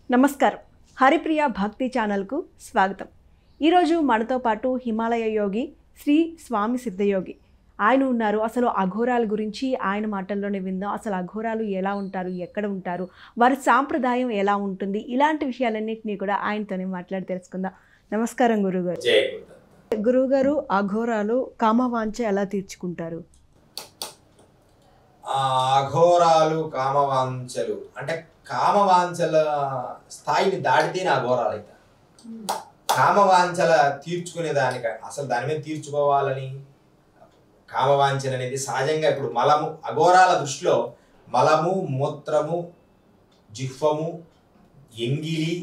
నమస్కారం. హరిప్రియ భక్తి ఛానల్కు స్వాగతం. ఈరోజు మనతో పాటు హిమాలయ యోగి శ్రీ స్వామి సిద్ధయోగి ఆయన ఉన్నారు. అసలు అఘోరాల గురించి ఆయన మాటల్లోనే విందాం. అసలు అఘోరాలు ఎలా ఉంటారు, ఎక్కడ ఉంటారు, వారి సాంప్రదాయం ఎలా ఉంటుంది, ఇలాంటి విషయాలన్నింటినీ కూడా ఆయనతోనే మాట్లాడి తెలుసుకుందాం. నమస్కారం గురుగారు. గురుగారు, అఘోరాలు కామవాంఛ ఎలా తీర్చుకుంటారు? అఘోరాలు కామవాంఛలు అంటే కామవాంఛల స్థాయిని దాటితేనే అఘోరాలు అవుతారు. కామవాంఛల తీర్చుకునే దానిక అసలు దాని మీద తీర్చుకోవాలని కామవాంఛన అనేది సహజంగా ఇప్పుడు మలము అఘోరాల దృష్టిలో మలము, మూత్రము, జిహ్వము, ఎంగిలి,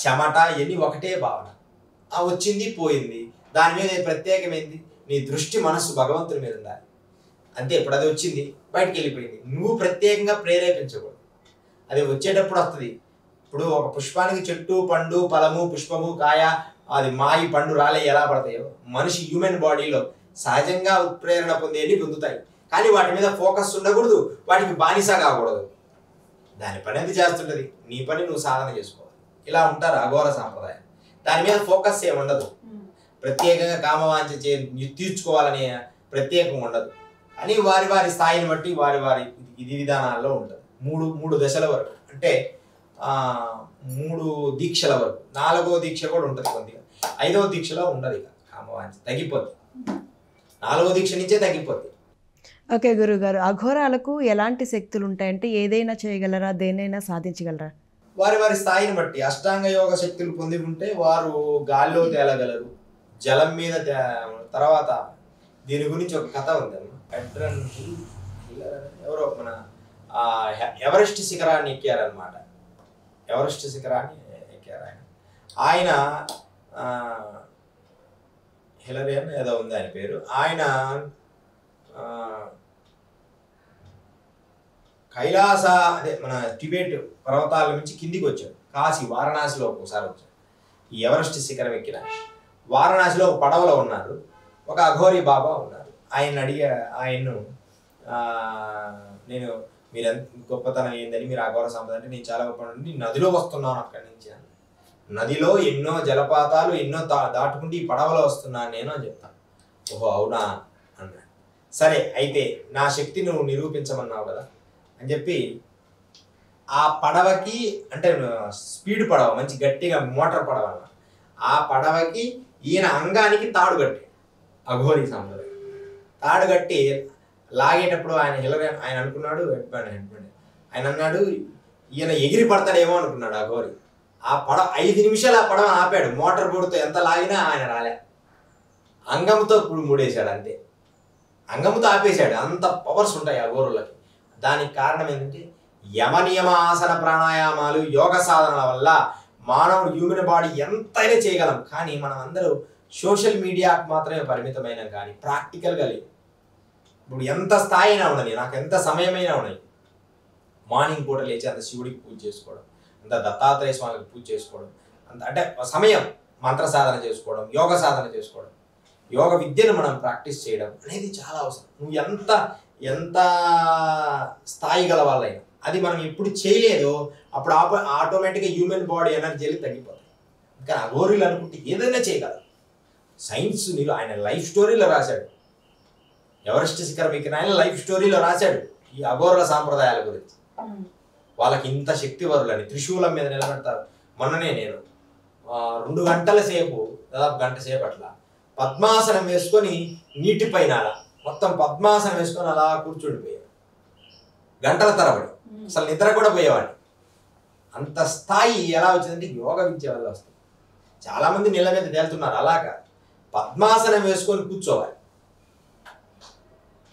చెమట ఇవన్నీ ఒకటే భావన. వచ్చింది పోయింది, దాని మీద ప్రత్యేకమైంది నీ దృష్టి మనస్సు భగవంతుని మీద ఉండాలి అంతే. ఇప్పుడు అది వచ్చింది బయటికి వెళ్ళిపోయింది, నువ్వు ప్రత్యేకంగా ప్రేరేపించకూడదు. అది వచ్చేటప్పుడు వస్తుంది. ఇప్పుడు ఒక పుష్పానికి చెట్టు, పండు, ఫలము, పుష్పము, కాయ, అది మాయి, పండు రాలే ఎలా పడతాయో మనిషి హ్యూమన్ బాడీలో సహజంగా ఉత్ప్రేరణ పొందేవి పొందుతాయి. కానీ వాటి మీద ఫోకస్ ఉండకూడదు, వాటికి బానిస కాకూడదు. దాని పని అది చేస్తుంటది, నీ పని నువ్వు సాధన చేసుకోవాలి. ఇలా ఉంటారు అఘోర సాంప్రదాయం. దాని మీద ఫోకస్ ఏమి ఉండదు, ప్రత్యేకంగా కామవాంఛ తీర్చుకోవాలనే ప్రత్యేకం ఉండదు. అని వారి వారి స్థాయిని బట్టి వారి వారి విధి విధానాల్లో ఉంటుంది. మూడు దశల వరకు అంటే 3 దీక్షల వరకు. 4వ దీక్ష కూడా ఉంటుంది కొద్దిగా. 5వ దీక్షలో ఉండదు, ఇక కామవాంఛ తగ్గిపోద్ది. 4వ దీక్ష నుంచే తగ్గిపోద్ది. ఓకే గురుగారు, అఘోరాలకు ఎలాంటి శక్తులు ఉంటాయంటే ఏదైనా చేయగలరా, దేనైనా సాధించగలరా? వారి వారి స్థాయిని బట్టి అష్టాంగ యోగ శక్తులు పొంది ఉంటే వారు గాల్లో తేలగలరు, జలం మీద తర్వాత దీని గురించి ఒక కథ ఉంది. ఎడ్రన్ ఎవరో మన ఎవరెస్ట్ శిఖరాన్ని ఎక్కారనమాట. ఎవరెస్ట్ శిఖరాన్ని ఎక్కారు ఆయన హిలరియన్ ఏదో ఉంది ఆయన పేరు. ఆయన కైలాస అదే మన టిబెట్ పర్వతాల నుంచి కిందికి వచ్చాడు. కాశీ వారణాసిలో ఒకసారి వచ్చాడు. ఈ ఎవరెస్ట్ శిఖరం ఎక్కిన వారణాసిలో ఒక పడవలో ఉన్నారు. ఒక అఘోరి బాబా ఉన్నారు. ఆయన్ను నేను మీరు ఎంత గొప్పతనం ఏందని, మీరు అఘోర సంపద అంటే నేను చాలా గొప్ప, నదిలో వస్తున్నాను అక్కడి నుంచి. నదిలో ఎన్నో జలపాతాలు ఎన్నో దాటుకుంటే ఈ పడవలో వస్తున్నాను నేను అని చెప్తాను. ఓహో అవునా అన్నాడు. సరే అయితే నా శక్తి నువ్వు నిరూపించమన్నావు కదా అని చెప్పి ఆ పడవకి, అంటే స్పీడ్ పడవ, మంచి గట్టిగా మోటార్ పడవ అన్న, ఆ పడవకి ఈయన అంగానికి తాడు కట్టి, అఘోరీ సాంప్రదాయం తాడు కట్టి లాగేటప్పుడు ఆయన అనుకున్నాడు, ఆయన అన్నాడు ఈయన ఎగిరి పడతాడేమో అనుకున్నాడు అఘోరి. ఆ 5 నిమిషాలు ఆ పడవ ఆపాడు. మోటార్ బోర్డుతో ఎంత లాగినా ఆయన రాలే. అంగంతో ఇప్పుడు మూడేశాడు అంతే, అంగంతో ఆపేశాడు. అంత పవర్స్ ఉంటాయి అఘోరులకి. దానికి కారణం ఏంటంటే యమనియమ ఆసన ప్రాణాయామాలు యోగ సాధనల వల్ల మానవుడు హ్యూమన్ బాడీ ఎంతైనా చేయగలం. కానీ మనం అందరూ సోషల్ మీడియాకు మాత్రమే పరిమితమైన, కానీ ప్రాక్టికల్గా లేదు. ఇప్పుడు ఎంత స్థాయి అయినా ఉండని, నాకు ఎంత సమయమైనా ఉండని, మార్నింగ్ పూట లేచి అంత శివుడికి పూజ చేసుకోవడం, అంత దత్తాత్రేయ స్వామికి పూజ చేసుకోవడం, అంత అంటే సమయం మంత్ర సాధన చేసుకోవడం, యోగ సాధన చేసుకోవడం, యోగ విద్యను మనం ప్రాక్టీస్ చేయడం అనేది చాలా అవసరం. నువ్వు ఎంత స్థాయి గల వాళ్ళైనా అది మనం ఎప్పుడు చేయలేదో అప్పుడు ఆటోమేటిక్గా హ్యూమన్ బాడీ ఎనర్జీలు తగ్గిపోతాయి. ఇంకా అఘోరీలు అనుకుంటే ఏదైనా చేయగలరు. సైన్స్ నీళ్ళు ఆయన లైఫ్ స్టోరీలో రాశాడు. ఎవరెస్ట్ శిఖరం ఎక్కిన ఆయన లైఫ్ స్టోరీలో రాశాడు ఈ అఘోరుల సాంప్రదాయాల గురించి. వాళ్ళకి ఇంత శక్తివరులని త్రిశూలం మీద నిలబెడతారు. మొన్ననే నేను 2 గంటల సేపు, దాదాపు గంట సేపు అట్లా పద్మాసనం వేసుకొని నీటిపైన అలా మొత్తం పద్మాసనం వేసుకొని అలా కూర్చుండిపోయాడు గంటల తరబడి. అసలు నిద్ర కూడా పోయేవాడిని. అంత స్థాయి ఎలా వచ్చిందంటే యోగ విద్య వల్ల వస్తుంది. చాలామంది నీళ్ళ మీద తేలుతున్నారు, అలాగా పద్మాసనం వేసుకొని కూర్చోవాలి.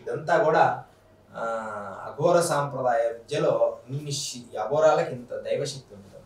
ఇదంతా కూడా అఘోర సాంప్రదాయ విద్యలో అఘోరాలకు ఇంత దైవశక్తి ఉంటుంది.